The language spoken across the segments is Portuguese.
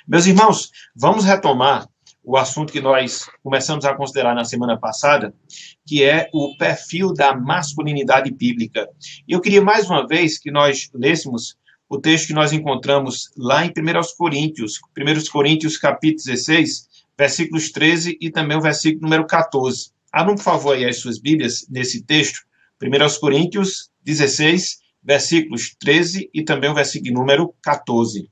Meus irmãos, vamos retomar o assunto que nós começamos a considerar na semana passada, que é o perfil da masculinidade bíblica. E eu queria mais uma vez que nós lêssemos o texto que nós encontramos lá em 1 Coríntios capítulo 16, versículos 13 e também o versículo número 14. Abram, por favor, aí as suas Bíblias nesse texto, 1 Coríntios 16, versículos 13 e também o versículo número 14.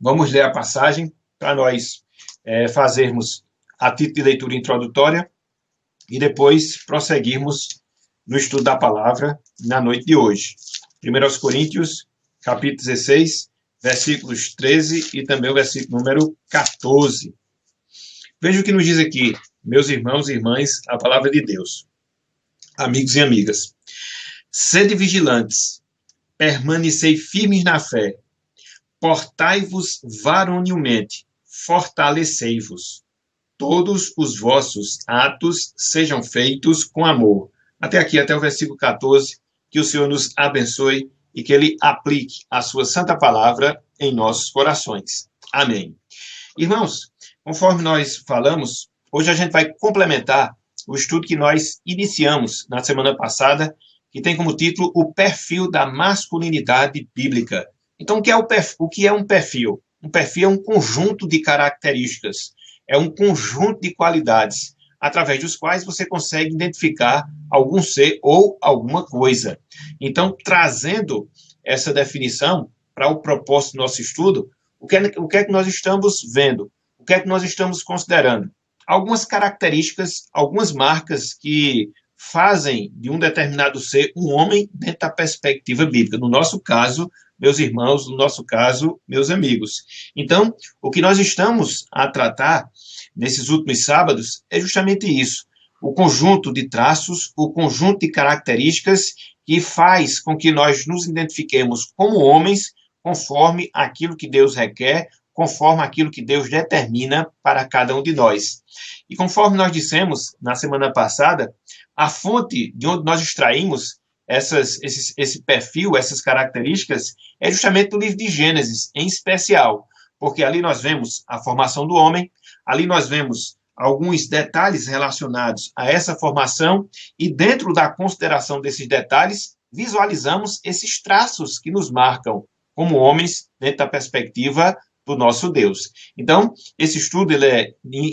Vamos ler a passagem para nós fazermos a título de leitura introdutória e depois prosseguirmos no estudo da palavra na noite de hoje. 1 Coríntios, capítulo 16, versículos 13 e também o versículo número 14. Veja o que nos diz aqui, meus irmãos e irmãs, a palavra de Deus. Amigos e amigas, sede vigilantes, permanecei firmes na fé, portai-vos varonilmente, fortalecei-vos. Todos os vossos atos sejam feitos com amor. Até aqui, até o versículo 14, que o Senhor nos abençoe e que Ele aplique a sua santa palavra em nossos corações. Amém. Irmãos, conforme nós falamos, hoje a gente vai complementar o estudo que nós iniciamos na semana passada, que tem como título o perfil da masculinidade bíblica. Então, o que é um perfil? Um perfil é um conjunto de características, é um conjunto de qualidades, através dos quais você consegue identificar algum ser ou alguma coisa. Então, trazendo essa definição para o propósito do nosso estudo, o que é que nós estamos vendo? O que é que nós estamos considerando? Algumas características, algumas marcas que fazem de um determinado ser um homem dentro da perspectiva bíblica. No nosso caso, meus irmãos, no nosso caso, meus amigos. Então, o que nós estamos a tratar nesses últimos sábados é justamente isso. O conjunto de traços, o conjunto de características que faz com que nós nos identifiquemos como homens conforme aquilo que Deus requer, conforme aquilo que Deus determina para cada um de nós. E conforme nós dissemos na semana passada, a fonte de onde nós extraímos esse perfil, essas características, é justamente o livro de Gênesis, em especial, porque ali nós vemos a formação do homem, ali nós vemos alguns detalhes relacionados a essa formação, e dentro da consideração desses detalhes, visualizamos esses traços que nos marcam como homens dentro da perspectiva do nosso Deus. Então, esse estudo ele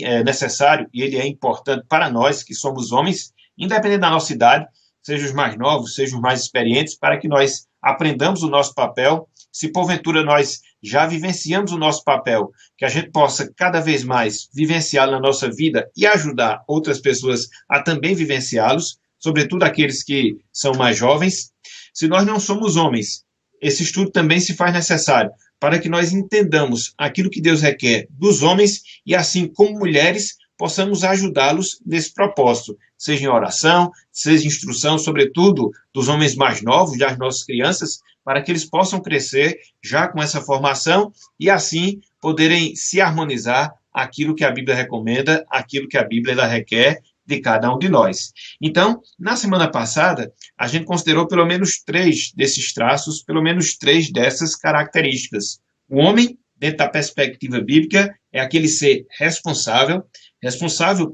é necessário e ele é importante para nós, que somos homens, independente da nossa idade, sejam os mais novos, sejam os mais experientes, para que nós aprendamos o nosso papel. Se porventura nós já vivenciamos o nosso papel, que a gente possa cada vez mais vivenciá-lo na nossa vida e ajudar outras pessoas a também vivenciá-los, sobretudo aqueles que são mais jovens. Se nós não somos homens, esse estudo também se faz necessário para que nós entendamos aquilo que Deus requer dos homens e, assim como mulheres, possamos ajudá-los nesse propósito, seja em oração, seja em instrução, sobretudo dos homens mais novos, das nossas crianças, para que eles possam crescer já com essa formação e, assim, poderem se harmonizar aquilo que a Bíblia recomenda, aquilo que a Bíblia ela requer de cada um de nós. Então, na semana passada, a gente considerou pelo menos 3 desses traços, pelo menos 3 dessas características. O homem, dentro da perspectiva bíblica, é aquele ser responsável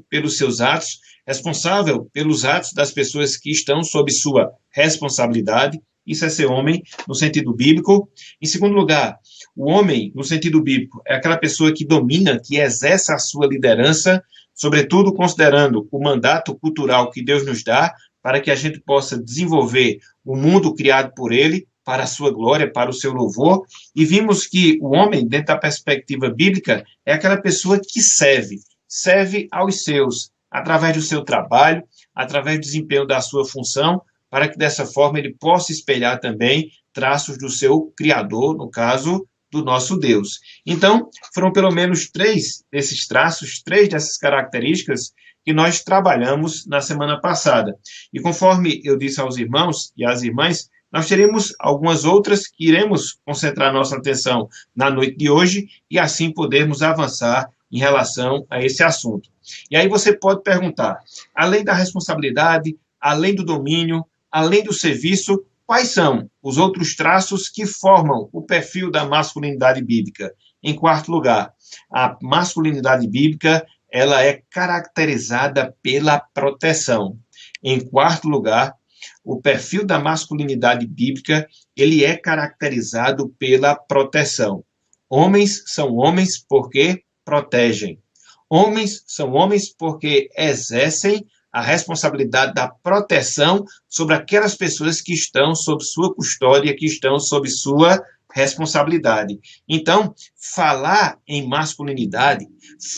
pelos seus atos, responsável pelos atos das pessoas que estão sob sua responsabilidade. Isso é ser homem no sentido bíblico. Em segundo lugar, o homem, no sentido bíblico, é aquela pessoa que domina, que exerce a sua liderança, sobretudo considerando o mandato cultural que Deus nos dá, para que a gente possa desenvolver o mundo criado por Ele, para a sua glória, para o seu louvor. E vimos que o homem, dentro da perspectiva bíblica, é aquela pessoa que serve aos seus, através do seu trabalho, através do desempenho da sua função, para que dessa forma ele possa espelhar também traços do seu Criador, no caso do nosso Deus. Então, foram pelo menos 3 desses traços, 3 dessas características que nós trabalhamos na semana passada. E conforme eu disse aos irmãos e às irmãs, nós teremos algumas outras que iremos concentrar nossa atenção na noite de hoje e assim podermos avançar em relação a esse assunto. E aí você pode perguntar, além da responsabilidade, além do domínio, além do serviço, quais são os outros traços que formam o perfil da masculinidade bíblica? Em quarto lugar, a masculinidade bíblica ela é caracterizada pela proteção. Em quarto lugar, o perfil da masculinidade bíblica ele é caracterizado pela proteção. Homens são homens porque protegem. Homens são homens porque exercem a responsabilidade da proteção sobre aquelas pessoas que estão sob sua custódia, que estão sob sua responsabilidade. Então, falar em masculinidade,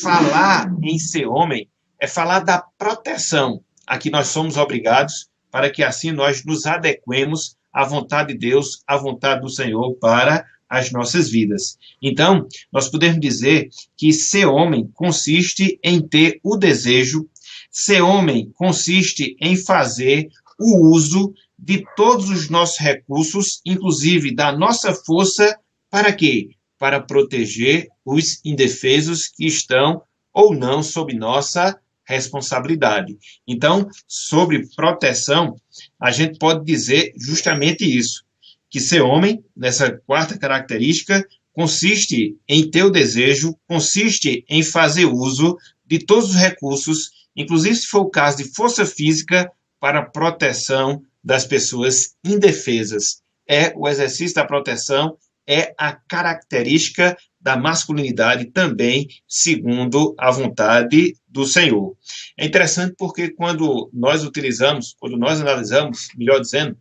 falar em ser homem, é falar da proteção a que nós somos obrigados para que assim nós nos adequemos à vontade de Deus, à vontade do Senhor para as nossas vidas. Então, nós podemos dizer que ser homem consiste em ter o desejo, ser homem consiste em fazer o uso de todos os nossos recursos, inclusive da nossa força, para quê? Para proteger os indefesos que estão ou não sob nossa responsabilidade. Então, sobre proteção, a gente pode dizer justamente isso, que ser homem, nessa quarta característica, consiste em ter o desejo, consiste em fazer uso de todos os recursos, inclusive se for o caso de força física, para a proteção das pessoas indefesas. É o exercício da proteção, é a característica da masculinidade também, segundo a vontade do Senhor. É interessante porque quando nós analisamos, melhor dizendo,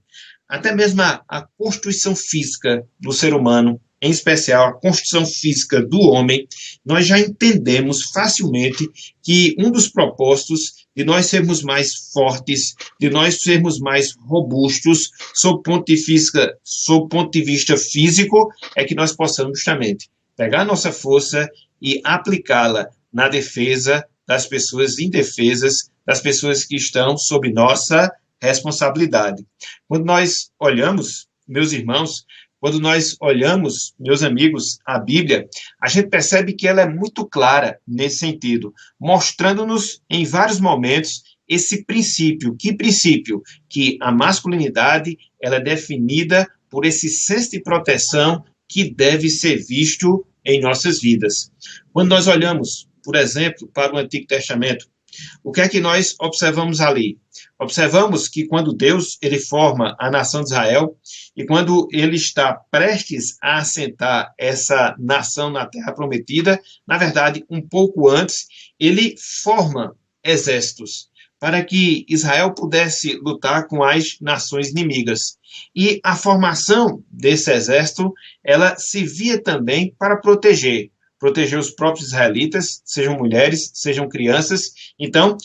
até mesmo a constituição física do ser humano, em especial a constituição física do homem, nós já entendemos facilmente que um dos propósitos de nós sermos mais fortes, de nós sermos mais robustos, sob ponto de vista físico, é que nós possamos justamente pegar a nossa força e aplicá-la na defesa das pessoas indefesas, das pessoas que estão sob nossa responsabilidade. Quando nós olhamos, meus irmãos, quando nós olhamos, meus amigos, a Bíblia, a gente percebe que ela é muito clara nesse sentido, mostrando-nos em vários momentos esse princípio. Que princípio? Que a masculinidade ela é definida por esse senso de proteção que deve ser visto em nossas vidas. Quando nós olhamos, por exemplo, para o Antigo Testamento, o que é que nós observamos ali? Observamos que quando Deus ele forma a nação de Israel e quando ele está prestes a assentar essa nação na Terra Prometida, na verdade, um pouco antes, ele forma exércitos para que Israel pudesse lutar com as nações inimigas. E a formação desse exército, ela servia também para proteger os próprios israelitas, sejam mulheres, sejam crianças. Então,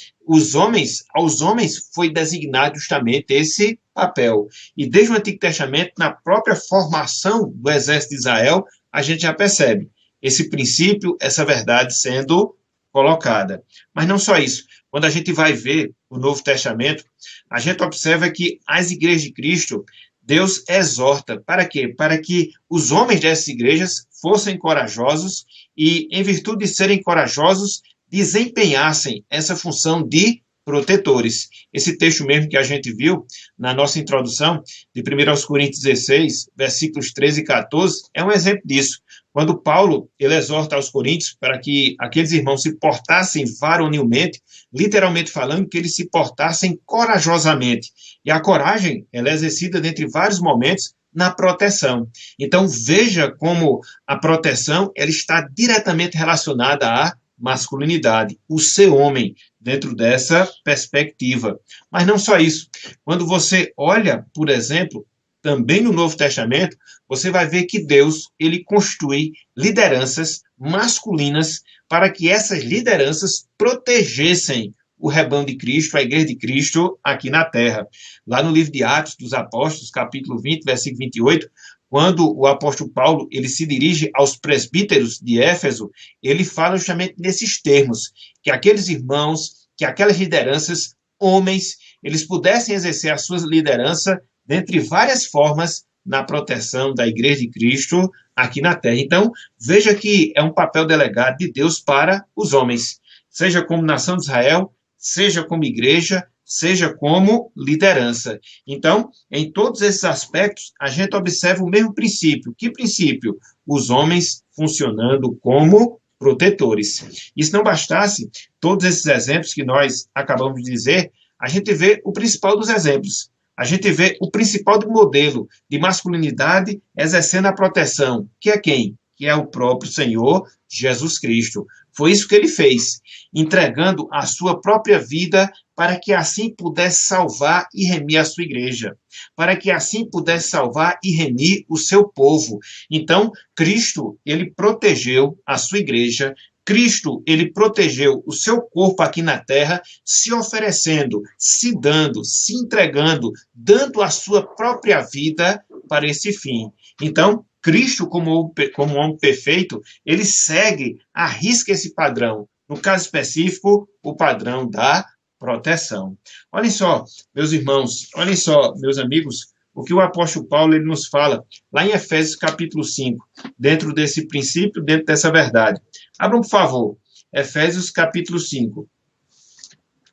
aos homens foi designado justamente esse papel. E desde o Antigo Testamento, na própria formação do exército de Israel, a gente já percebe esse princípio, essa verdade sendo colocada. Mas não só isso. Quando a gente vai ver o Novo Testamento, a gente observa que as igrejas de Cristo, Deus exorta. Para quê? Para que os homens dessas igrejas fossem corajosos e, em virtude de serem corajosos, desempenhassem essa função de protetores. Esse texto mesmo que a gente viu na nossa introdução, de 1 Coríntios 16, versículos 13 e 14, é um exemplo disso. Quando Paulo ele exorta aos coríntios para que aqueles irmãos se portassem varonilmente, literalmente falando que eles se portassem corajosamente. E a coragem ela é exercida dentre vários momentos na proteção. Então veja como a proteção ela está diretamente relacionada à masculinidade, o ser homem dentro dessa perspectiva. Mas não só isso. Quando você olha, por exemplo, também no Novo Testamento, você vai ver que Deus ele constitui lideranças masculinas para que essas lideranças protegessem o rebanho de Cristo, a igreja de Cristo aqui na terra. Lá no livro de Atos dos Apóstolos, capítulo 20, versículo 28, quando o apóstolo Paulo ele se dirige aos presbíteros de Éfeso, ele fala justamente nesses termos, que aqueles irmãos, que aquelas lideranças, homens, eles pudessem exercer a sua liderança dentre várias formas na proteção da igreja de Cristo aqui na terra. Então, veja que é um papel delegado de Deus para os homens, seja como nação de Israel, seja como igreja, seja como liderança. Então, em todos esses aspectos, a gente observa o mesmo princípio. Que princípio? Os homens funcionando como protetores. E se não bastasse, todos esses exemplos que nós acabamos de dizer, a gente vê o principal dos exemplos. A gente vê o principal do modelo de masculinidade exercendo a proteção, que é quem? Que é o próprio Senhor Jesus Cristo. Foi isso que ele fez, entregando a sua própria vida para que assim pudesse salvar e remir a sua igreja, para que assim pudesse salvar e remir o seu povo. Então, Cristo, ele protegeu a sua igreja, Cristo, ele protegeu o seu corpo aqui na terra, se oferecendo, se dando, se entregando, dando a sua própria vida para esse fim. Então, Cristo, como homem perfeito, ele segue, arrisca esse padrão. No caso específico, o padrão da proteção. Olhem só, meus irmãos, olhem só, meus amigos, o que o apóstolo Paulo ele nos fala lá em Efésios capítulo 5, dentro desse princípio, dentro dessa verdade. Abram, por favor, Efésios capítulo 5.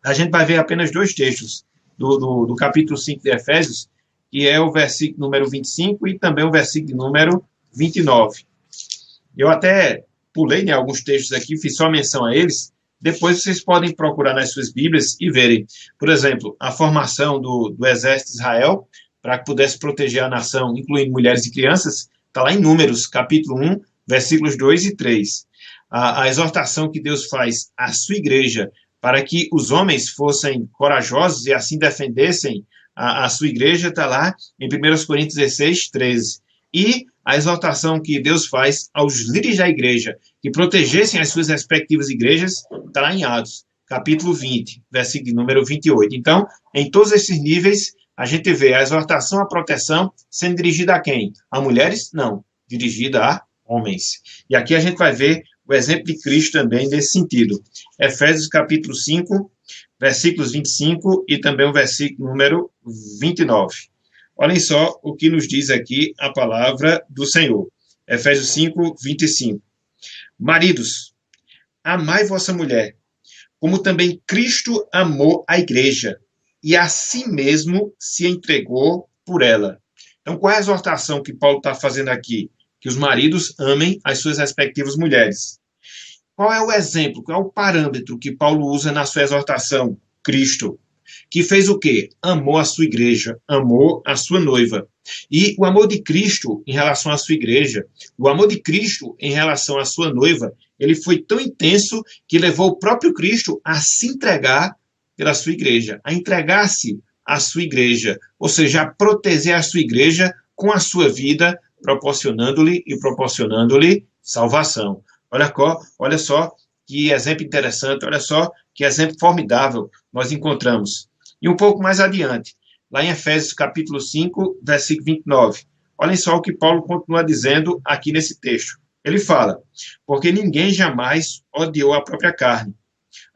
A gente vai ver apenas dois textos do capítulo 5 de Efésios, que é o versículo número 25 e também o versículo número 29. Eu até pulei, né, alguns textos aqui, fiz só menção a eles. Depois vocês podem procurar nas suas Bíblias e verem, por exemplo, a formação do exército de Israel, para que pudesse proteger a nação, incluindo mulheres e crianças, está lá em Números, capítulo 1, versículos 2 e 3. A exortação que Deus faz à sua igreja para que os homens fossem corajosos e assim defendessem a sua igreja, está lá em 1 Coríntios 16, 13. E a exortação que Deus faz aos líderes da igreja que protegessem as suas respectivas igrejas, está lá em Atos, capítulo 20, versículo número 28. Então, em todos esses níveis, a gente vê a exortação à proteção sendo dirigida a quem? A mulheres? Não, dirigida a homens. E aqui a gente vai ver o exemplo de Cristo também nesse sentido. Efésios capítulo 5, versículos 25 e também o versículo número 29. Olhem só o que nos diz aqui a palavra do Senhor. Efésios 5, 25. Maridos, amai vossa mulher, como também Cristo amou a igreja, e a si mesmo se entregou por ela. Então, qual é a exortação que Paulo está fazendo aqui? Que os maridos amem as suas respectivas mulheres. Qual é o exemplo, qual é o parâmetro que Paulo usa na sua exortação? Cristo, que fez o quê? Amou a sua igreja, amou a sua noiva. E o amor de Cristo em relação à sua igreja, o amor de Cristo em relação à sua noiva, ele foi tão intenso que levou o próprio Cristo a se entregar pela sua igreja, a entregar-se à sua igreja, ou seja, a proteger a sua igreja com a sua vida, proporcionando-lhe salvação. Olha só que exemplo interessante, olha só que exemplo formidável nós encontramos. E um pouco mais adiante, lá em Efésios capítulo 5, versículo 29, olhem só o que Paulo continua dizendo aqui nesse texto. Ele fala, porque ninguém jamais odiou a própria carne,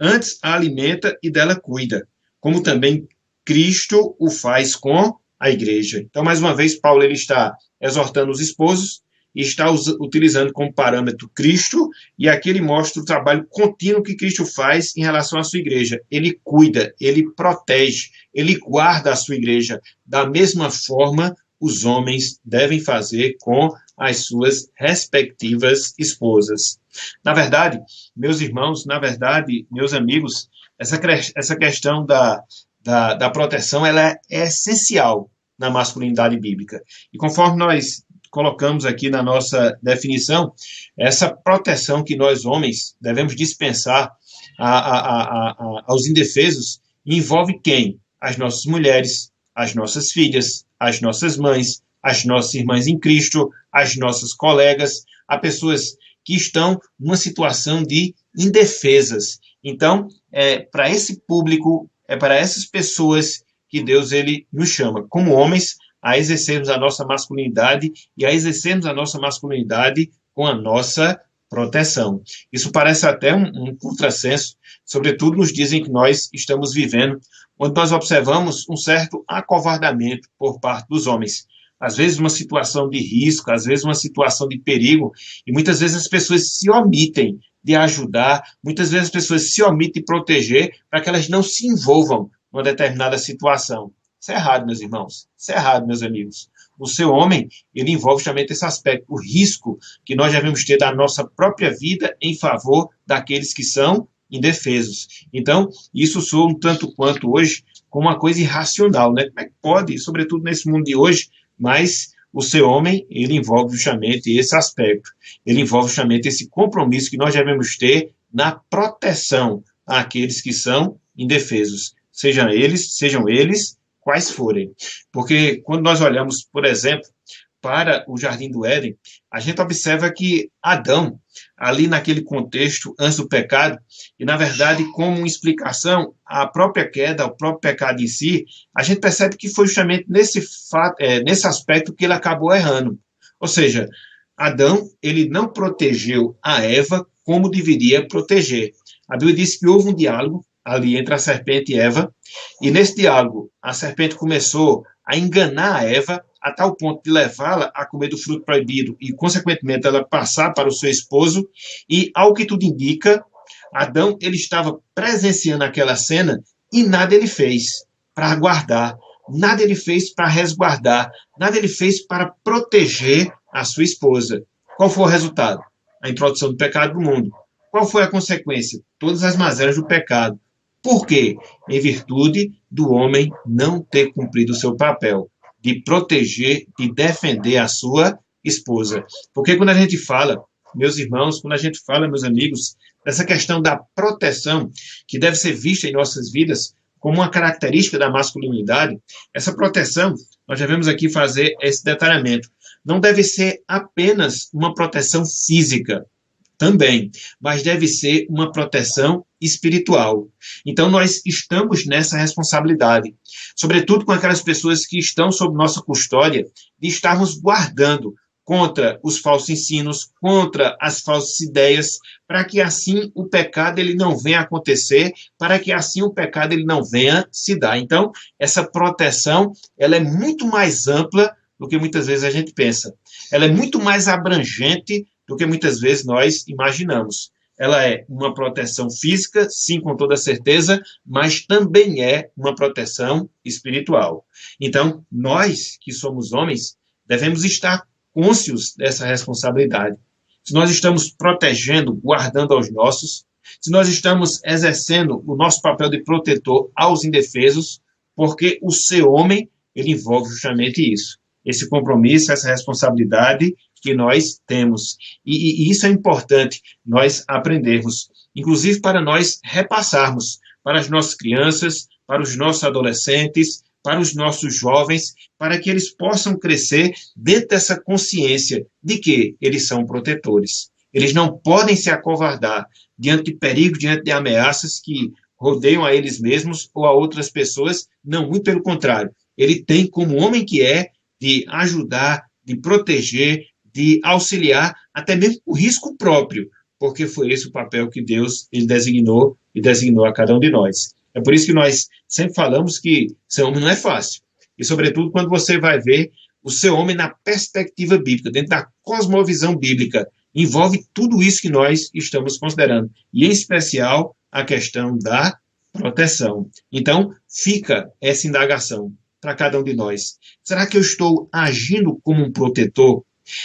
antes a alimenta e dela cuida, como também Cristo o faz com a igreja. Então, mais uma vez, Paulo ele está exortando os esposos e está utilizando como parâmetro Cristo, e aqui ele mostra o trabalho contínuo que Cristo faz em relação à sua igreja. Ele cuida, ele protege, ele guarda a sua igreja. Da mesma forma, os homens devem fazer com as suas respectivas esposas. Na verdade, meus irmãos, na verdade, meus amigos, essa questão da proteção ela é essencial na masculinidade bíblica. E conforme nós colocamos aqui na nossa definição, essa proteção que nós homens devemos dispensar aos indefesos envolve quem? As nossas mulheres, as nossas filhas, as nossas mães, as nossas irmãs em Cristo, as nossas colegas, a pessoas que estão numa situação de indefesas. Então, para esse público, é para essas pessoas que Deus ele nos chama, como homens, a exercermos a nossa masculinidade e a exercermos a nossa masculinidade com a nossa proteção. Isso parece até um contrassenso, sobretudo nos dias em que nós estamos vivendo, onde nós observamos um certo acovardamento por parte dos homens. Às vezes uma situação de risco, às vezes uma situação de perigo, e muitas vezes as pessoas se omitem de ajudar, muitas vezes as pessoas se omitem de proteger para que elas não se envolvam numa determinada situação. Isso é errado, meus irmãos. Isso é errado, meus amigos. O ser homem, ele envolve justamente esse aspecto, o risco que nós devemos ter da nossa própria vida em favor daqueles que são indefesos. Então, isso soa um tanto quanto hoje como uma coisa irracional, né? Como é que pode, sobretudo nesse mundo de hoje, mas o ser homem, ele envolve justamente esse aspecto. Ele envolve justamente esse compromisso que nós devemos ter na proteção àqueles que são indefesos, sejam eles quais forem. Porque quando nós olhamos, por exemplo, para o Jardim do Éden, a gente observa que Adão, ali naquele contexto, antes do pecado, e na verdade, como uma explicação, a própria queda, o próprio pecado em si, a gente percebe que foi justamente nesse aspecto que ele acabou errando. Ou seja, Adão, ele não protegeu a Eva como deveria proteger. A Bíblia diz que houve um diálogo ali entre a serpente e Eva, e nesse diálogo a serpente começou a enganar a Eva a tal ponto de levá-la a comer do fruto proibido e, consequentemente, ela passar para o seu esposo, e, ao que tudo indica, Adão ele estava presenciando aquela cena e nada ele fez para guardar, nada ele fez para resguardar, nada ele fez para proteger a sua esposa. Qual foi o resultado? A introdução do pecado no mundo. Qual foi a consequência? Todas as mazelas do pecado. Por quê? Em virtude do homem não ter cumprido o seu papel de proteger, de defender a sua esposa. Porque quando a gente fala, meus irmãos, quando a gente fala, meus amigos, dessa questão da proteção, que deve ser vista em nossas vidas como uma característica da masculinidade, essa proteção, nós devemos aqui fazer esse detalhamento. Não deve ser apenas uma proteção física, também, mas deve ser uma proteção espiritual. Então, nós estamos nessa responsabilidade, sobretudo com aquelas pessoas que estão sob nossa custódia, de estarmos guardando contra os falsos ensinos, contra as falsas ideias, para que assim o pecado ele não venha acontecer, para que assim o pecado ele não venha se dar. Então, essa proteção, ela é muito mais ampla do que muitas vezes a gente pensa. Ela é muito mais abrangente do que muitas vezes nós imaginamos. Ela é uma proteção física, sim, com toda certeza, mas também é uma proteção espiritual. Então, nós que somos homens, devemos estar cônscios dessa responsabilidade. Se nós estamos protegendo, guardando aos nossos, se nós estamos exercendo o nosso papel de protetor aos indefesos, porque o ser homem, ele envolve justamente isso. Esse compromisso, essa responsabilidade que nós temos. E isso é importante nós aprendermos, inclusive para nós repassarmos para as nossas crianças, para os nossos adolescentes, para os nossos jovens, para que eles possam crescer dentro dessa consciência de que eles são protetores. Eles não podem se acovardar diante de perigo, diante de ameaças que rodeiam a eles mesmos ou a outras pessoas, não, muito pelo contrário. Ele tem, como homem que é, de ajudar, de proteger, de auxiliar, até mesmo com risco próprio, porque foi esse o papel que Deus ele designou e designou a cada um de nós. É por isso que nós sempre falamos que ser homem não é fácil. E, sobretudo, quando você vai ver o ser homem na perspectiva bíblica, dentro da cosmovisão bíblica, envolve tudo isso que nós estamos considerando. E, em especial, a questão da proteção. Então, fica essa indagação para cada um de nós. Será que eu estou agindo como um protetor?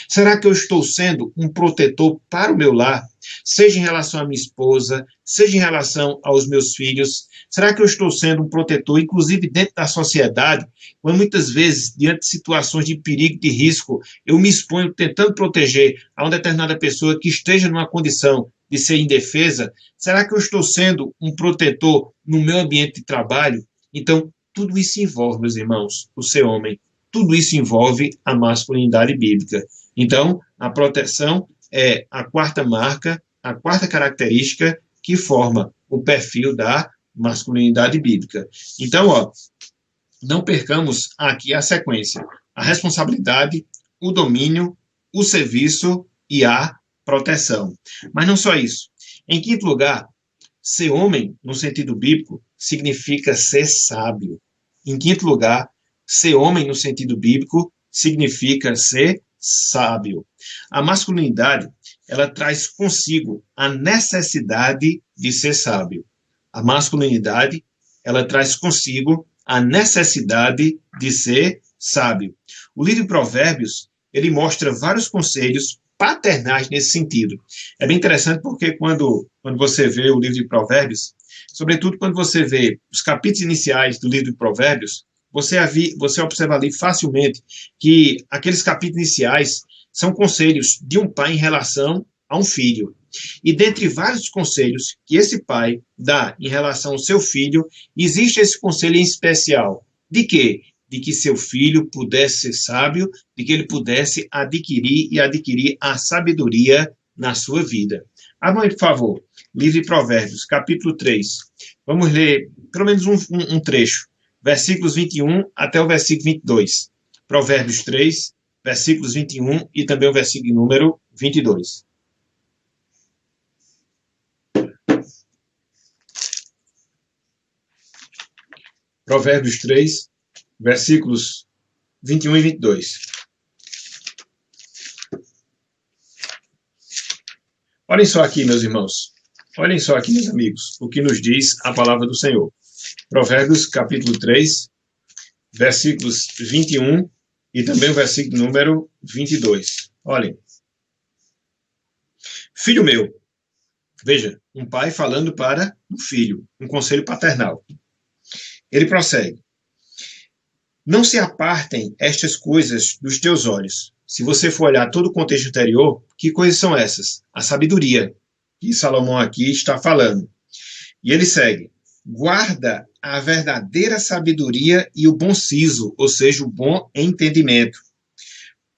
Será que eu estou sendo um protetor para o meu lar? Seja em relação à minha esposa, seja em relação aos meus filhos? Será que eu estou sendo um protetor, inclusive dentro da sociedade, quando muitas vezes, diante de situações de perigo, de risco, eu me exponho tentando proteger a uma determinada pessoa que esteja numa condição de ser indefesa? Será que eu estou sendo um protetor no meu ambiente de trabalho? Então, tudo isso envolve, meus irmãos, o ser homem. Tudo isso envolve a masculinidade bíblica. Então, a proteção é a quarta marca, a quarta característica que forma o perfil da masculinidade bíblica. Então, não percamos aqui a sequência: a responsabilidade, o domínio, o serviço e a proteção. Mas não só isso. Em quinto lugar, ser homem, no sentido bíblico, significa ser sábio. Em quinto lugar, ser homem, no sentido bíblico, significa ser sábio. A masculinidade, ela traz consigo a necessidade de ser sábio. A masculinidade, ela traz consigo a necessidade de ser sábio. O livro de Provérbios, ele mostra vários conselhos paternais nesse sentido. É bem interessante porque quando você vê o livro de Provérbios, sobretudo quando você vê os capítulos iniciais do livro de Provérbios, você observa ali facilmente que aqueles capítulos iniciais são conselhos de um pai em relação a um filho. E dentre vários conselhos que esse pai dá em relação ao seu filho, existe esse conselho em especial. De quê? De que seu filho pudesse ser sábio, de que ele pudesse adquirir a sabedoria na sua vida. Abra aí, por favor, livro de Provérbios, capítulo 3. Vamos ler pelo menos um trecho, versículos 21 até o versículo 22. Provérbios 3, versículos 21 e também o versículo número 22. Provérbios 3, versículos 21 e 22. Olhem só aqui, meus irmãos. Olhem só aqui, meus amigos, o que nos diz a palavra do Senhor. Provérbios, capítulo 3, versículos 21 e também o versículo número 22. Olhem. Filho meu, veja, um pai falando para um filho, um conselho paternal. Ele prossegue. Não se apartem estas coisas dos teus olhos. Se você for olhar todo o contexto anterior, que coisas são essas? A sabedoria, que Salomão aqui está falando. E ele segue. Guarda a verdadeira sabedoria e o bom siso, ou seja, o bom entendimento.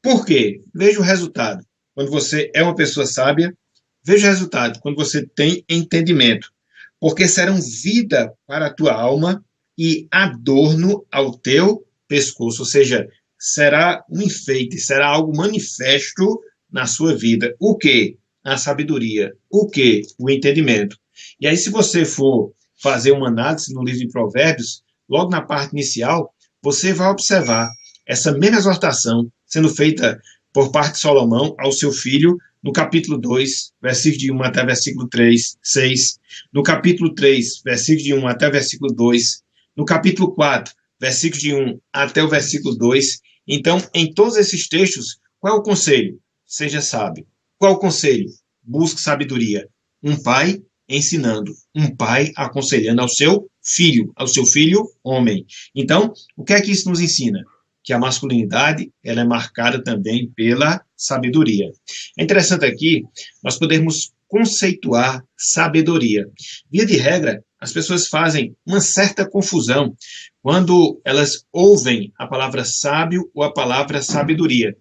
Por quê? Veja o resultado. Quando você é uma pessoa sábia, veja o resultado. Quando você tem entendimento. Porque serão vida para a tua alma e adorno ao teu pescoço, ou seja, será um enfeite, será algo manifesto na sua vida. O quê? A sabedoria. O quê? O entendimento. E aí, se você for fazer uma análise no livro de Provérbios, logo na parte inicial, você vai observar essa mesma exortação sendo feita por parte de Salomão ao seu filho, no capítulo 2, versículo de 1 até versículo 3, 6, no capítulo 3, versículo de 1 até versículo 2, no capítulo 4, versículo de 1 até o versículo 2. Então, em todos esses textos, qual é o conselho? Seja sábio. Qual é o conselho? Busque sabedoria. Um pai ensinando, um pai aconselhando ao seu filho homem. Então, o que é que isso nos ensina? Que a masculinidade ela é marcada também pela sabedoria. É interessante aqui nós podermos conceituar sabedoria. Via de regra, as pessoas fazem uma certa confusão quando elas ouvem a palavra sábio ou a palavra sabedoria.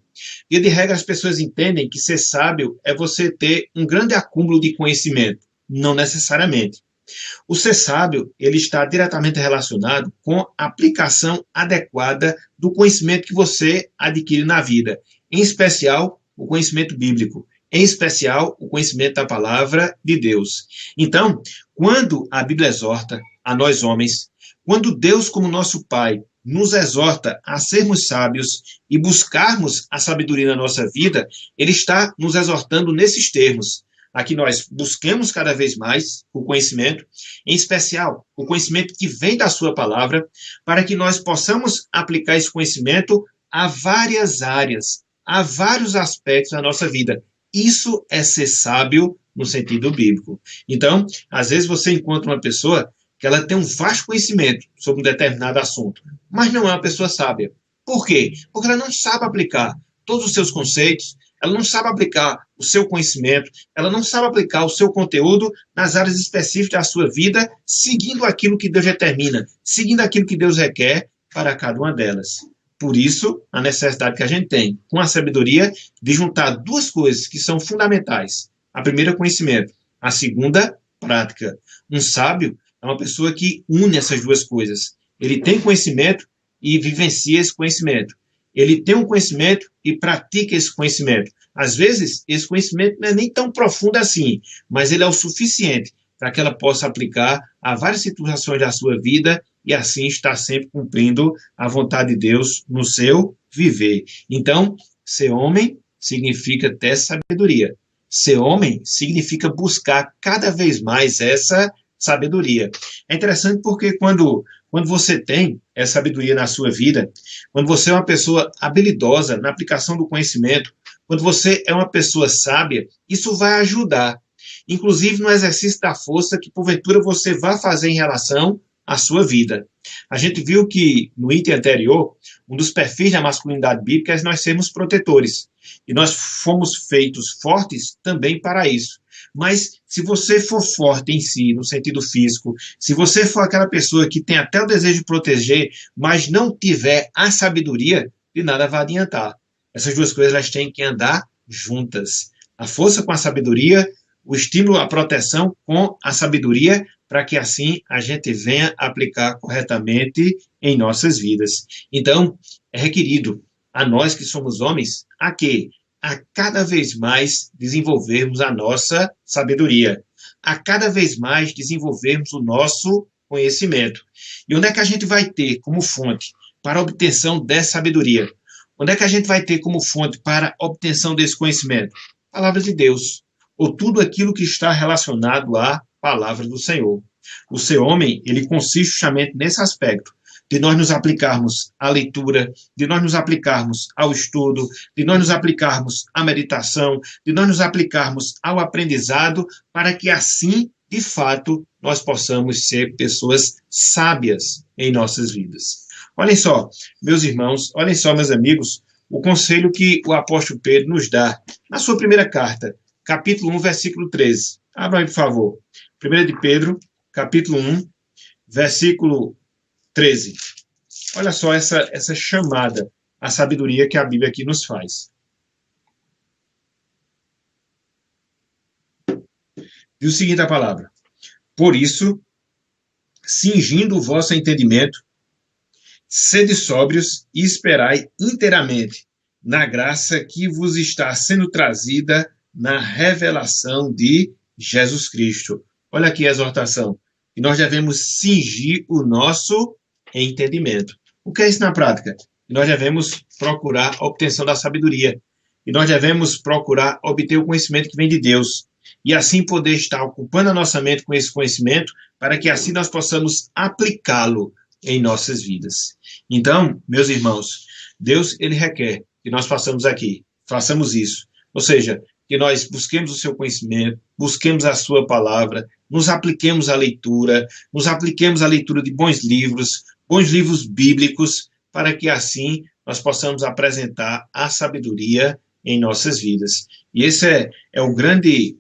Via de regra, as pessoas entendem que ser sábio é você ter um grande acúmulo de conhecimento. Não necessariamente. O ser sábio, ele está diretamente relacionado com a aplicação adequada do conhecimento que você adquire na vida, em especial o conhecimento bíblico, em especial o conhecimento da palavra de Deus. Então, quando a Bíblia exorta a nós homens, quando Deus, como nosso Pai, nos exorta a sermos sábios e buscarmos a sabedoria na nossa vida, ele está nos exortando nesses termos. Aqui nós busquemos cada vez mais o conhecimento, em especial o conhecimento que vem da sua palavra, para que nós possamos aplicar esse conhecimento a várias áreas, a vários aspectos da nossa vida. Isso é ser sábio no sentido bíblico. Então, às vezes você encontra uma pessoa que ela tem um vasto conhecimento sobre um determinado assunto, mas não é uma pessoa sábia. Por quê? Porque ela não sabe aplicar todos os seus conceitos, ela não sabe aplicar o seu conhecimento, ela não sabe aplicar o seu conteúdo nas áreas específicas da sua vida, seguindo aquilo que Deus determina, seguindo aquilo que Deus requer para cada uma delas. Por isso, a necessidade que a gente tem, com a sabedoria, de juntar duas coisas que são fundamentais. A primeira, conhecimento. A segunda, prática. Um sábio é uma pessoa que une essas duas coisas. Ele tem conhecimento e vivencia esse conhecimento. Ele tem um conhecimento e pratica esse conhecimento. Às vezes, esse conhecimento não é nem tão profundo assim, mas ele é o suficiente para que ela possa aplicar a várias situações da sua vida e assim estar sempre cumprindo a vontade de Deus no seu viver. Então, ser homem significa ter sabedoria. Ser homem significa buscar cada vez mais essa sabedoria. É interessante porque quando você tem essa sabedoria na sua vida, quando você é uma pessoa habilidosa na aplicação do conhecimento, quando você é uma pessoa sábia, isso vai ajudar, inclusive no exercício da força que porventura você vai fazer em relação à sua vida. A gente viu que no item anterior, um dos perfis da masculinidade bíblica é nós sermos protetores. E nós fomos feitos fortes também para isso. Mas se você for forte em si, no sentido físico, se você for aquela pessoa que tem até o desejo de proteger, mas não tiver a sabedoria, de nada vai adiantar. Essas duas coisas elas têm que andar juntas. A força com a sabedoria, o estímulo à proteção com a sabedoria, para que assim a gente venha aplicar corretamente em nossas vidas. Então, é requerido a nós que somos homens, a quê? A cada vez mais desenvolvermos a nossa sabedoria, a cada vez mais desenvolvermos o nosso conhecimento. E onde é que a gente vai ter como fonte para a obtenção dessa sabedoria? Onde é que a gente vai ter como fonte para a obtenção desse conhecimento? A palavra de Deus, ou tudo aquilo que está relacionado à palavra do Senhor. O ser homem, ele consiste justamente nesse aspecto, de nós nos aplicarmos à leitura, de nós nos aplicarmos ao estudo, de nós nos aplicarmos à meditação, de nós nos aplicarmos ao aprendizado, para que assim, de fato, nós possamos ser pessoas sábias em nossas vidas. Olhem só, meus irmãos, olhem só, meus amigos, o conselho que o apóstolo Pedro nos dá na sua primeira carta, capítulo 1, versículo 13. Abra aí, por favor. 1 de Pedro, capítulo 1, versículo 13. Olha só essa chamada à sabedoria que a Bíblia aqui nos faz. Diz o seguinte a palavra: por isso, cingindo o vosso entendimento, sede sóbrios e esperai inteiramente na graça que vos está sendo trazida na revelação de Jesus Cristo. Olha aqui a exortação. E nós devemos cingir o nosso entendimento. O que é isso na prática? E nós devemos procurar a obtenção da sabedoria. E nós devemos procurar obter o conhecimento que vem de Deus. E assim poder estar ocupando a nossa mente com esse conhecimento, para que assim nós possamos aplicá-lo em nossas vidas. Então, meus irmãos, Deus, ele requer que nós façamos isso. Ou seja, que nós busquemos o seu conhecimento, busquemos a sua palavra, nos apliquemos à leitura, nos apliquemos à leitura de bons livros bíblicos, para que assim nós possamos apresentar a sabedoria em nossas vidas. E essa é a grande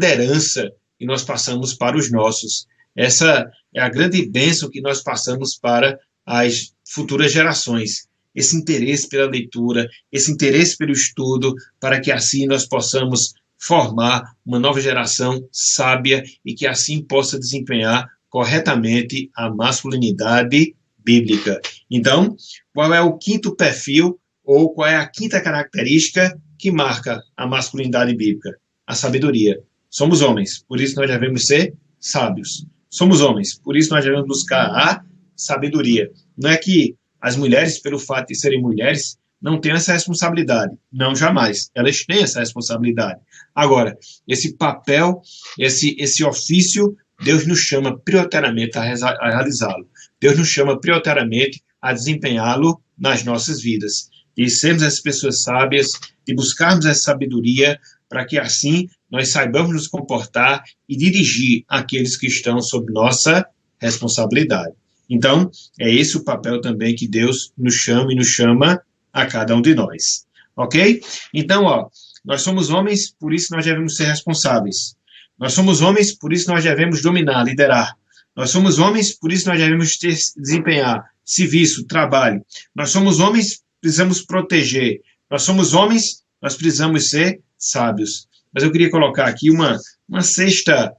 herança que nós passamos para os nossos. Essa é a grande bênção que nós passamos para as futuras gerações. Esse interesse pela leitura, esse interesse pelo estudo, para que assim nós possamos formar uma nova geração sábia e que assim possa desempenhar corretamente a masculinidade bíblica. Então, qual é o quinto perfil ou qual é a quinta característica que marca a masculinidade bíblica? A sabedoria. Somos homens, por isso nós devemos ser sábios. Somos homens, por isso nós devemos buscar a sabedoria. Não é que as mulheres, pelo fato de serem mulheres, não têm essa responsabilidade. Não, jamais. Elas têm essa responsabilidade. Agora, esse papel, esse ofício, Deus nos chama prioritariamente a realizá-lo. Deus nos chama prioritariamente a desempenhá-lo nas nossas vidas. E sermos essas pessoas sábias, de buscarmos essa sabedoria, para que assim nós saibamos nos comportar e dirigir aqueles que estão sob nossa responsabilidade. Então, é esse o papel também que Deus nos chama e nos chama a cada um de nós. Ok? Então, nós somos homens, por isso nós devemos ser responsáveis. Nós somos homens, por isso nós devemos dominar, liderar. Nós somos homens, por isso nós devemos desempenhar serviço, trabalho. Nós somos homens, precisamos proteger. Nós somos homens, nós precisamos ser sábios. Mas eu queria colocar aqui uma sexta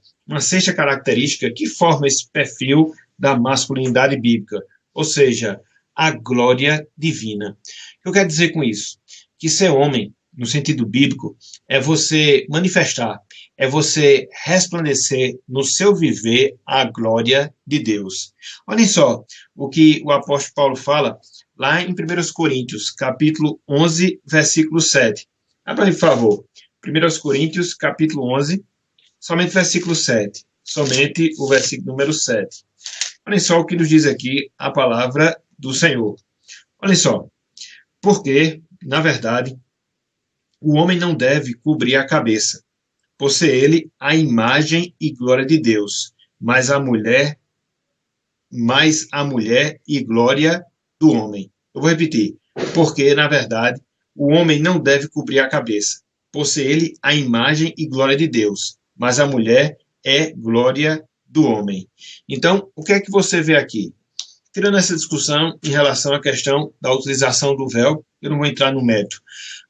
característica que forma esse perfil da masculinidade bíblica, ou seja, a glória divina. O que eu quero dizer com isso? Que ser homem, no sentido bíblico, é você manifestar, é você resplandecer no seu viver a glória de Deus. Olhem só o que o apóstolo Paulo fala lá em 1 Coríntios, capítulo 11, versículo 7. Abra aí, por favor. 1 Coríntios, capítulo 11, somente versículo 7. somente o versículo número 7. Olhem só o que nos diz aqui a palavra do Senhor. Olhem só, porque, na verdade, o homem não deve cobrir a cabeça, por ser ele a imagem e glória de Deus, mas a mulher e glória do homem. Eu vou repetir. Porque, na verdade, o homem não deve cobrir a cabeça, por ser ele a imagem e glória de Deus, mas a mulher é glória do homem. Então, o que é que você vê aqui? Tirando essa discussão em relação à questão da utilização do véu, eu não vou entrar no mérito.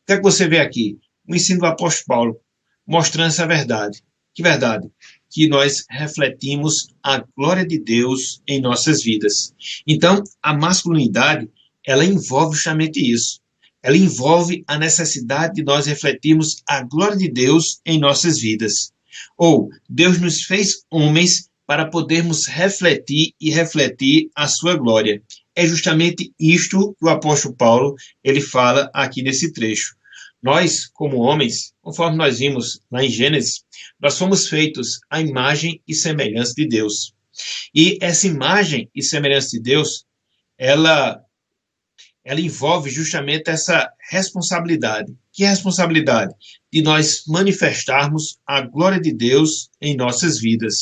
O que é que você vê aqui? O ensino do apóstolo Paulo, mostrando essa verdade. Que verdade? Que nós refletimos a glória de Deus em nossas vidas. Então, a masculinidade, ela envolve justamente isso. Ela envolve a necessidade de nós refletirmos a glória de Deus em nossas vidas. Ou, Deus nos fez homens para podermos refletir a sua glória. É justamente isto que o apóstolo Paulo ele fala aqui nesse trecho. Nós, como homens, conforme nós vimos lá em Gênesis, nós fomos feitos à imagem e semelhança de Deus. E essa imagem e semelhança de Deus, ela envolve justamente essa responsabilidade. Que responsabilidade? De nós manifestarmos a glória de Deus em nossas vidas.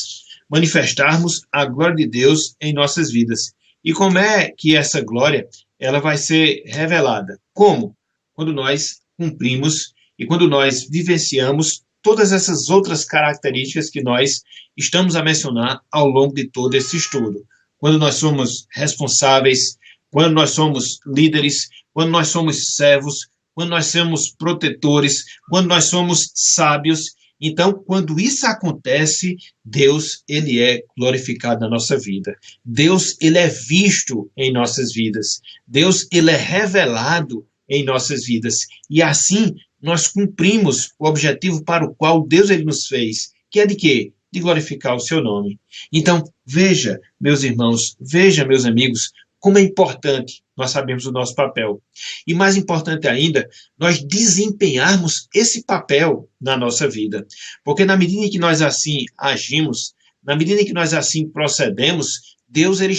Manifestarmos a glória de Deus em nossas vidas. E como é que essa glória ela vai ser revelada? Como? Quando nós cumprimos e quando nós vivenciamos todas essas outras características que nós estamos a mencionar ao longo de todo esse estudo. Quando nós somos responsáveis, quando nós somos líderes, quando nós somos servos, quando nós somos protetores, quando nós somos sábios. Então, quando isso acontece, Deus, ele é glorificado na nossa vida. Deus, ele é visto em nossas vidas. Deus, ele é revelado em nossas vidas. E assim, nós cumprimos o objetivo para o qual Deus ele nos fez, que é de quê? De glorificar o seu nome. Então, veja, meus irmãos, veja, meus amigos, como é importante nós sabermos o nosso papel. E mais importante ainda, nós desempenharmos esse papel na nossa vida. Porque na medida em que nós assim agimos, na medida em que nós assim procedemos, Deus ele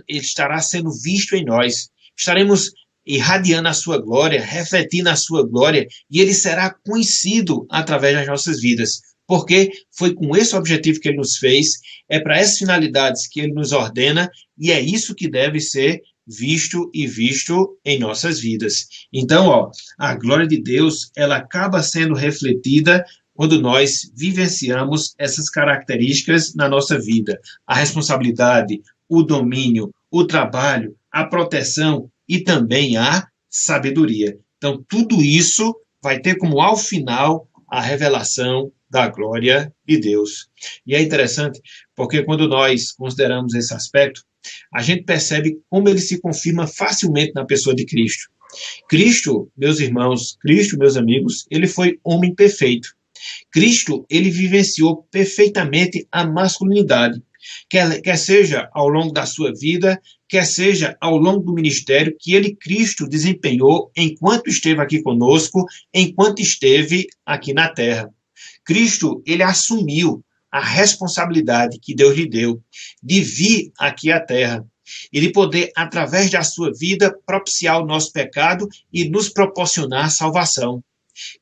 estará sendo visto em nós. Estaremos irradiando a sua glória, refletindo a sua glória, e ele será conhecido através das nossas vidas. Porque foi com esse objetivo que ele nos fez, é para essas finalidades que ele nos ordena, e é isso que deve ser visto em nossas vidas. Então, a glória de Deus, ela acaba sendo refletida quando nós vivenciamos essas características na nossa vida. A responsabilidade, o domínio, o trabalho, a proteção e também a sabedoria. Então, tudo isso vai ter como, ao final, a revelação da glória de Deus. E é interessante, porque quando nós consideramos esse aspecto, a gente percebe como ele se confirma facilmente na pessoa de Cristo. Cristo, meus irmãos, Cristo, meus amigos, ele foi homem perfeito. Cristo, ele vivenciou perfeitamente a masculinidade, quer seja ao longo da sua vida, quer seja ao longo do ministério que ele, Cristo, desempenhou enquanto esteve aqui conosco, enquanto esteve aqui na terra. Cristo, ele assumiu a responsabilidade que Deus lhe deu de vir aqui à terra e de poder, através da sua vida, propiciar o nosso pecado e nos proporcionar salvação.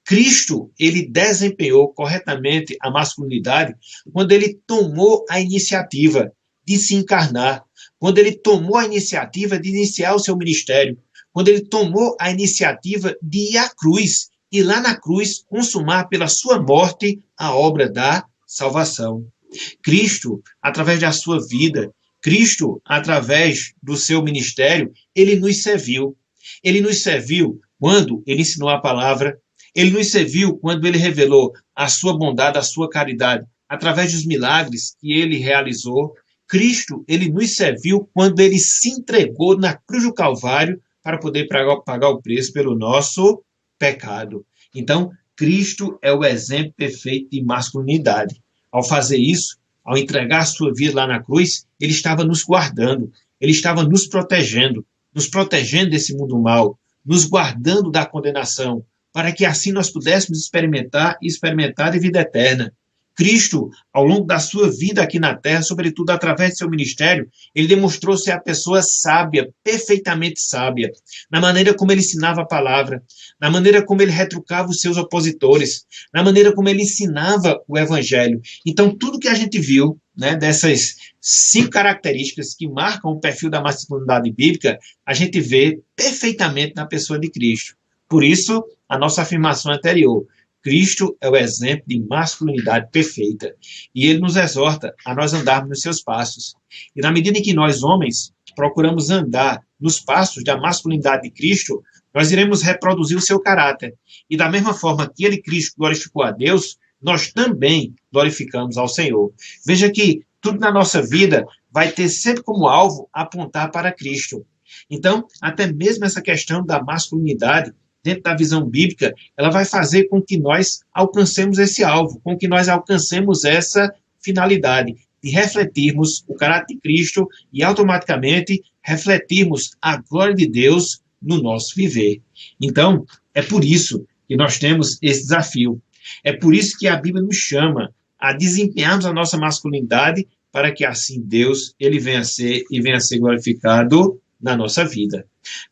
Cristo, ele desempenhou corretamente a masculinidade quando ele tomou a iniciativa de se encarnar, quando ele tomou a iniciativa de iniciar o seu ministério, quando ele tomou a iniciativa de ir à cruz e lá na cruz consumar pela sua morte a obra da salvação. Cristo, através da sua vida, Cristo, através do seu ministério, ele nos serviu. Ele nos serviu quando ele ensinou a palavra, ele nos serviu quando ele revelou a sua bondade, a sua caridade, através dos milagres que ele realizou. Cristo, ele nos serviu quando ele se entregou na cruz do Calvário para poder pagar o preço pelo nosso pecado. Então, Cristo é o exemplo perfeito de masculinidade. Ao fazer isso, ao entregar a sua vida lá na cruz, ele estava nos guardando, ele estava nos protegendo desse mundo mal, nos guardando da condenação, para que assim nós pudéssemos experimentar a vida eterna. Cristo, ao longo da sua vida aqui na Terra, sobretudo através de seu ministério, ele demonstrou ser a pessoa sábia, perfeitamente sábia, na maneira como ele ensinava a palavra, na maneira como ele retrucava os seus opositores, na maneira como ele ensinava o evangelho. Então, tudo que a gente viu, né, dessas 5 características que marcam o perfil da masculinidade bíblica, a gente vê perfeitamente na pessoa de Cristo. Por isso, a nossa afirmação anterior: Cristo é o exemplo de masculinidade perfeita. E ele nos exorta a nós andarmos nos seus passos. E na medida em que nós, homens, procuramos andar nos passos da masculinidade de Cristo, nós iremos reproduzir o seu caráter. E da mesma forma que ele, Cristo, glorificou a Deus, nós também glorificamos ao Senhor. Veja que tudo na nossa vida vai ter sempre como alvo apontar para Cristo. Então, até mesmo essa questão da masculinidade, dentro da visão bíblica, ela vai fazer com que nós alcancemos esse alvo, com que nós alcancemos essa finalidade de refletirmos o caráter de Cristo e automaticamente refletirmos a glória de Deus no nosso viver. Então, é por isso que nós temos esse desafio. É por isso que a Bíblia nos chama a desempenharmos a nossa masculinidade para que assim Deus ele venha a ser glorificado na nossa vida.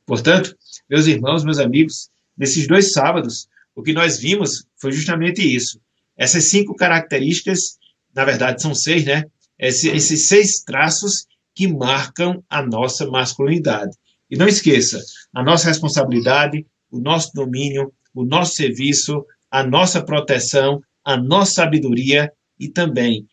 Portanto, meus irmãos, meus amigos, nesses 2 sábados, o que nós vimos foi justamente isso. Essas 5 características, na verdade são 6, né? Esses 6 traços que marcam a nossa masculinidade. E não esqueça, a nossa responsabilidade, o nosso domínio, o nosso serviço, a nossa proteção, a nossa sabedoria e também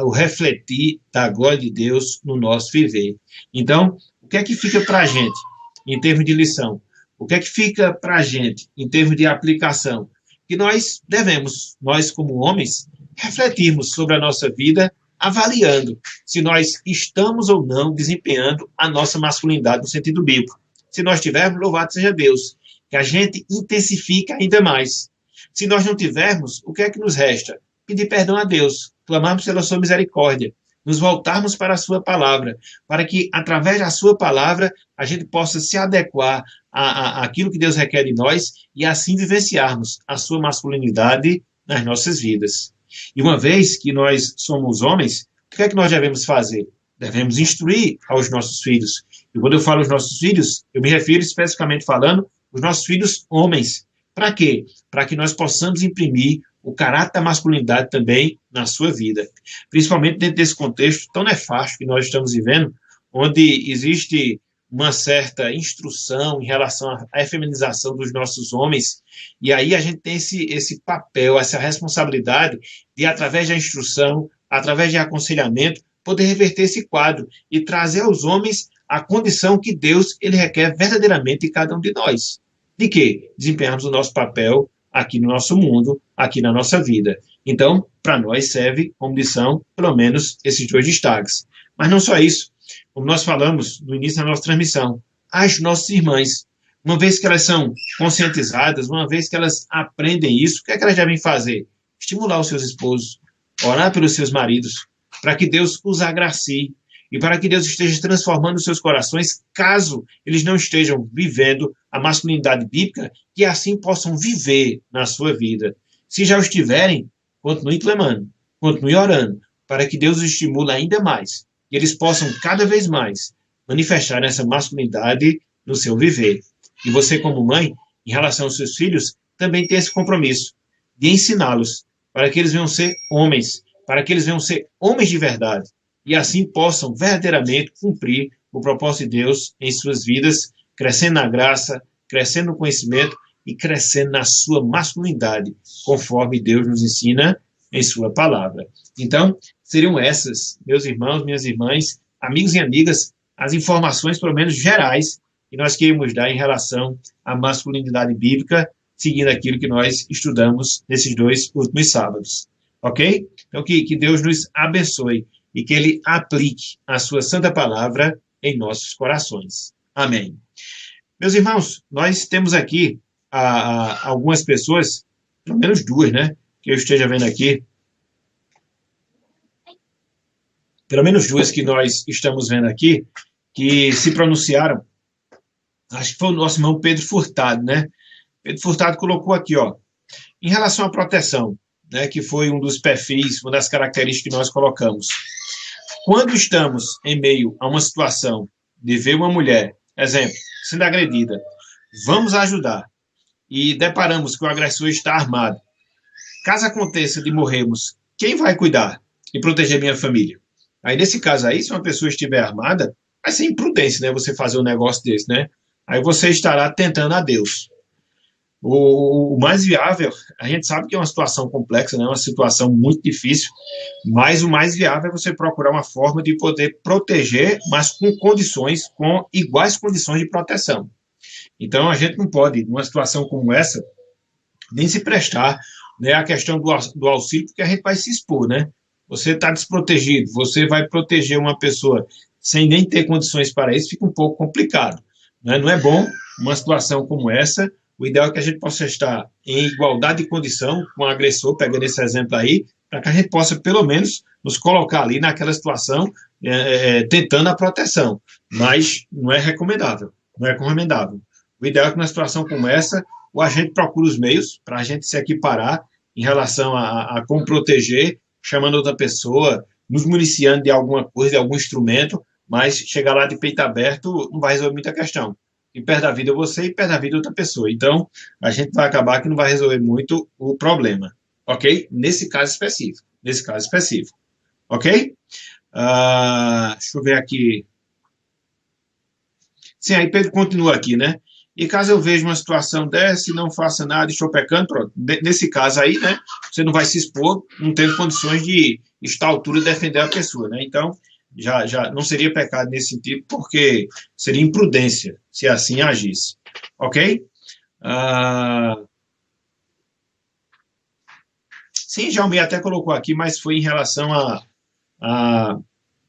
o refletir da glória de Deus no nosso viver. Então, o que é que fica para a gente em termos de lição? O que é que fica para a gente em termos de aplicação? Que nós devemos, nós como homens, refletirmos sobre a nossa vida, avaliando se nós estamos ou não desempenhando a nossa masculinidade no sentido bíblico. Se nós tivermos, louvado seja Deus, que a gente intensifique ainda mais. Se nós não tivermos, o que é que nos resta? Pedir perdão a Deus, clamarmos pela sua misericórdia, nos voltarmos para a sua palavra, para que, através da sua palavra, a gente possa se adequar àquilo que Deus requer de nós e assim vivenciarmos a sua masculinidade nas nossas vidas. E uma vez que nós somos homens, o que é que nós devemos fazer? Devemos instruir aos nossos filhos. E quando eu falo aos nossos filhos, eu me refiro especificamente falando os nossos filhos homens. Para quê? Para que nós possamos imprimir o caráter da masculinidade também na sua vida. Principalmente dentro desse contexto tão nefasto que nós estamos vivendo, onde existe uma certa instrução em relação à feminização dos nossos homens, e aí a gente tem esse papel, essa responsabilidade de, através da instrução, através de aconselhamento, poder reverter esse quadro e trazer aos homens a condição que Deus ele requer verdadeiramente de cada um de nós. De quê? Desempenharmos o nosso papel aqui no nosso mundo, aqui na nossa vida. Então, para nós serve como lição, pelo menos, esses 2 destaques. Mas não só isso. Como nós falamos no início da nossa transmissão, as nossas irmãs, uma vez que elas são conscientizadas, uma vez que elas aprendem isso, o que é que elas devem fazer? Estimular os seus esposos, orar pelos seus maridos, para que Deus os agracie e para que Deus esteja transformando os seus corações, caso eles não estejam vivendo a masculinidade bíblica, que assim possam viver na sua vida. Se já o estiverem, continue clamando, continue orando, para que Deus os estimule ainda mais, e eles possam cada vez mais manifestar essa masculinidade no seu viver. E você, como mãe, em relação aos seus filhos, também tem esse compromisso de ensiná-los, para que eles venham ser homens, para que eles venham ser homens de verdade, e assim possam verdadeiramente cumprir o propósito de Deus em suas vidas, crescendo na graça, crescendo no conhecimento e crescendo na sua masculinidade, conforme Deus nos ensina em sua palavra. Então, seriam essas, meus irmãos, minhas irmãs, amigos e amigas, as informações, pelo menos gerais, que nós queremos dar em relação à masculinidade bíblica, seguindo aquilo que nós estudamos nesses 2 últimos sábados. Ok? Então, que Deus nos abençoe e que Ele aplique a sua santa palavra em nossos corações. Amém. Meus irmãos, nós temos aqui algumas pessoas, pelo menos 2, né? Que eu esteja vendo aqui. Pelo menos 2 que nós estamos vendo aqui, que se pronunciaram. Acho que foi o nosso irmão Pedro Furtado, né? Pedro Furtado colocou aqui, ó. Em relação à proteção, né, que foi um dos perfis, uma das características que nós colocamos. Quando estamos em meio a uma situação de ver uma mulher, exemplo, sendo agredida, vamos ajudar, e deparamos que o agressor está armado, caso aconteça de morrermos, quem vai cuidar e proteger minha família? Aí, nesse caso aí, se uma pessoa estiver armada, vai ser imprudência, né, você fazer um negócio desse, né? Aí você estará tentando a Deus. O mais viável, a gente sabe que é uma situação complexa, né, uma situação muito difícil, mas o mais viável é você procurar uma forma de poder proteger, mas com condições, com iguais condições de proteção. Então, a gente não pode, numa situação como essa, nem se prestar, né, a questão do auxílio, porque a gente vai se expor, né? Você está desprotegido, você vai proteger uma pessoa sem nem ter condições para isso, fica um pouco complicado, né? Não é bom uma situação como essa. O ideal é que a gente possa estar em igualdade de condição com o agressor, pegando esse exemplo aí, para que a gente possa, pelo menos, nos colocar ali naquela situação, tentando a proteção. Mas não é recomendável, não é recomendável. O ideal é que, numa situação como essa, o agente procura os meios para a gente se equiparar em relação a como proteger, chamando outra pessoa, nos municiando de alguma coisa, de algum instrumento, mas chegar lá de peito aberto não vai resolver muita questão. E perde a vida você e perde a vida outra pessoa. Então, a gente vai acabar que não vai resolver muito o problema. Ok? Nesse caso específico. Nesse caso específico. Ok? Deixa eu ver aqui. Sim, aí Pedro continua aqui, né? E caso eu veja uma situação dessa e não faça nada, estou pecando, pronto. Nesse caso aí, né? Você não vai se expor, não tendo condições de estar à altura e defender a pessoa, né? Então, já não seria pecado nesse sentido, porque seria imprudência se assim agisse. Ok? Sim, Jaume até colocou aqui, mas foi em relação a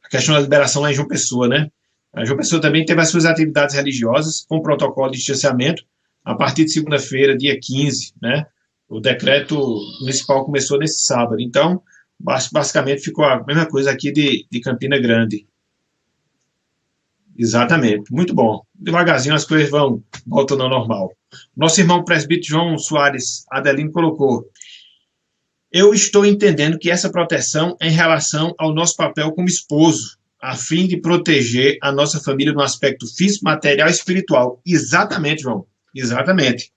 questão da liberação lá em João Pessoa, né? A João Pessoa também teve as suas atividades religiosas com protocolo de distanciamento a partir de segunda-feira, dia 15, né? O decreto municipal começou nesse sábado. Então, basicamente ficou a mesma coisa aqui de Campina Grande. Exatamente, muito bom. Devagarzinho as coisas voltando ao normal. Nosso irmão presbítero João Soares Adelino colocou: eu estou entendendo que essa proteção é em relação ao nosso papel como esposo, a fim de proteger a nossa família no aspecto físico, material e espiritual. Exatamente, João. Exatamente.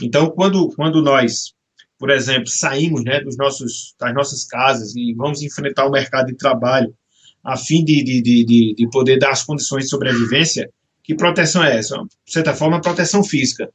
Então, quando nós, por exemplo, saímos, né, das nossas casas e vamos enfrentar o mercado de trabalho a fim de poder dar as condições de sobrevivência, que proteção é essa? De certa forma, proteção física.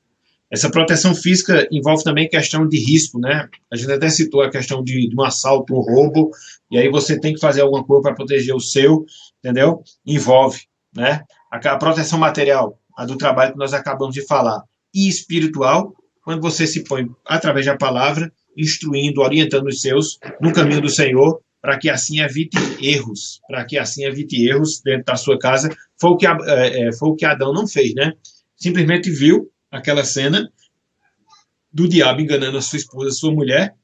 Essa proteção física envolve também questão de risco, né? A gente até citou a questão de um assalto, um roubo, e aí você tem que fazer alguma coisa para proteger o seu, entendeu? Envolve, né? A proteção material, a do trabalho que nós acabamos de falar, e espiritual, quando você se põe através da palavra, instruindo, orientando os seus no caminho do Senhor, para que assim evite erros, dentro da sua casa. Foi o que Adão não fez, né? Simplesmente viu aquela cena do diabo enganando a sua esposa, a sua mulher,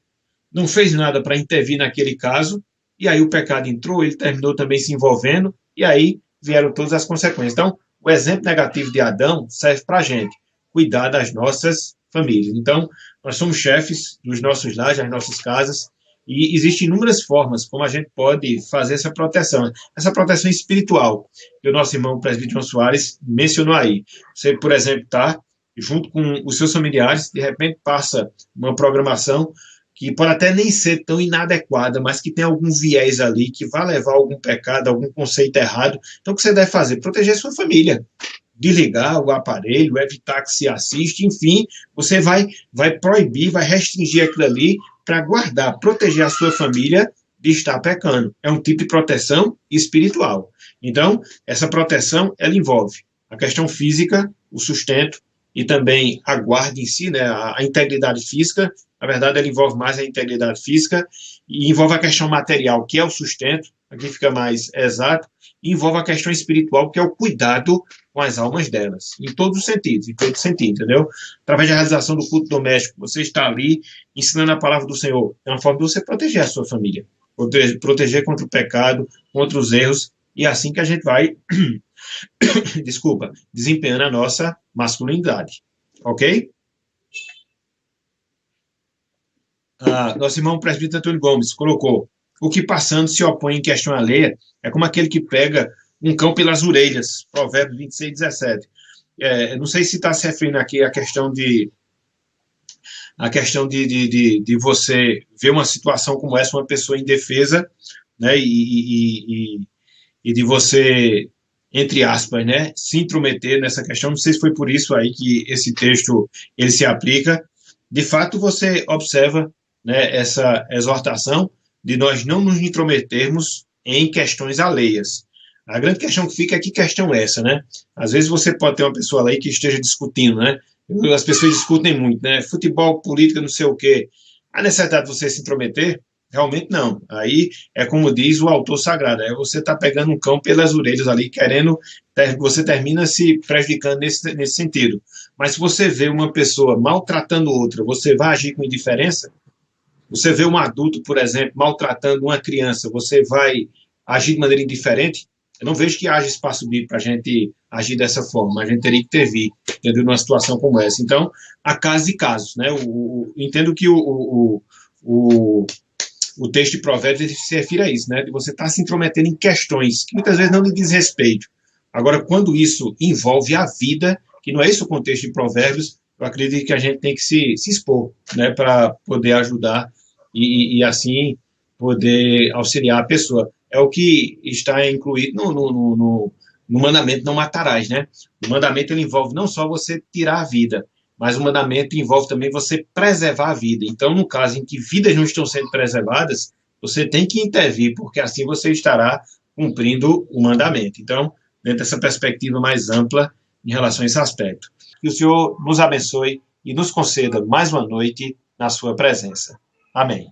não fez nada para intervir naquele caso, e aí o pecado entrou, ele terminou também se envolvendo, e aí vieram todas as consequências. Então, o exemplo negativo de Adão serve para a gente cuidar das nossas famílias. Então, nós somos chefes dos nossos lares, das nossas casas, e existem inúmeras formas como a gente pode fazer essa proteção espiritual, que o nosso irmão o presbítero João Soares mencionou aí. Você, por exemplo, está junto com os seus familiares, de repente passa uma programação que pode até nem ser tão inadequada, mas que tem algum viés ali, que vai levar a algum pecado, algum conceito errado. Então, o que você deve fazer? Proteger sua família. Desligar o aparelho, evitar que se assista, enfim, você vai proibir, vai restringir aquilo ali para guardar, proteger a sua família de estar pecando. É um tipo de proteção espiritual. Então, essa proteção, ela envolve a questão física, o sustento, e também a guarda em si, né, a integridade física. Na verdade, ela envolve mais a integridade física e envolve a questão material, que é o sustento, aqui fica mais exato, e envolve a questão espiritual, que é o cuidado com as almas delas, em todos os sentidos, entendeu? Através da realização do culto doméstico, você está ali ensinando a palavra do Senhor. É uma forma de você proteger a sua família, proteger contra o pecado, contra os erros, e é assim que a gente vai desculpa, desempenhando a nossa masculinidade. Ok? Nosso irmão presbítero Antônio Gomes colocou: o que passando se opõe em questão alheia é como aquele que pega um cão pelas orelhas. Provérbios 26:17. Não sei se está se referindo aqui a questão de você ver uma situação como essa, uma pessoa indefesa, né, e de você, entre aspas, né, se intrometer nessa questão. Não sei se foi por isso aí que esse texto ele se aplica. De fato, você observa, né, essa exortação de nós não nos intrometermos em questões alheias. A grande questão que fica é que questão é essa, né? Às vezes você pode ter uma pessoa aí que esteja discutindo, né? As pessoas discutem muito, né? Futebol, política, não sei o quê. A necessidade de você se intrometer? Realmente não. Aí é como diz o autor sagrado, é você está pegando um cão pelas orelhas ali, querendo, você termina se prejudicando nesse sentido. Mas se você vê uma pessoa maltratando outra, você vai agir com indiferença? Você vê um adulto, por exemplo, maltratando uma criança, você vai agir de maneira indiferente? Eu não vejo que haja espaço bíblico para a gente agir dessa forma. A gente teria que intervir, entendeu? Numa situação como essa. Então, há casos e casos, né? Entendo que o texto de Provérbios se refere a isso, né? De você estar se intrometendo em questões que muitas vezes não lhe diz respeito. Agora, quando isso envolve a vida, que não é esse o contexto de Provérbios, eu acredito que a gente tem que se expor, né? Para poder ajudar e assim poder auxiliar a pessoa. É o que está incluído no mandamento não matarás, né? O mandamento ele envolve não só você tirar a vida, mas o mandamento envolve também você preservar a vida. Então, no caso em que vidas não estão sendo preservadas, você tem que intervir, porque assim você estará cumprindo o mandamento. Então, dentro dessa perspectiva mais ampla em relação a esse aspecto. Que o Senhor nos abençoe e nos conceda mais uma noite na sua presença. Amém.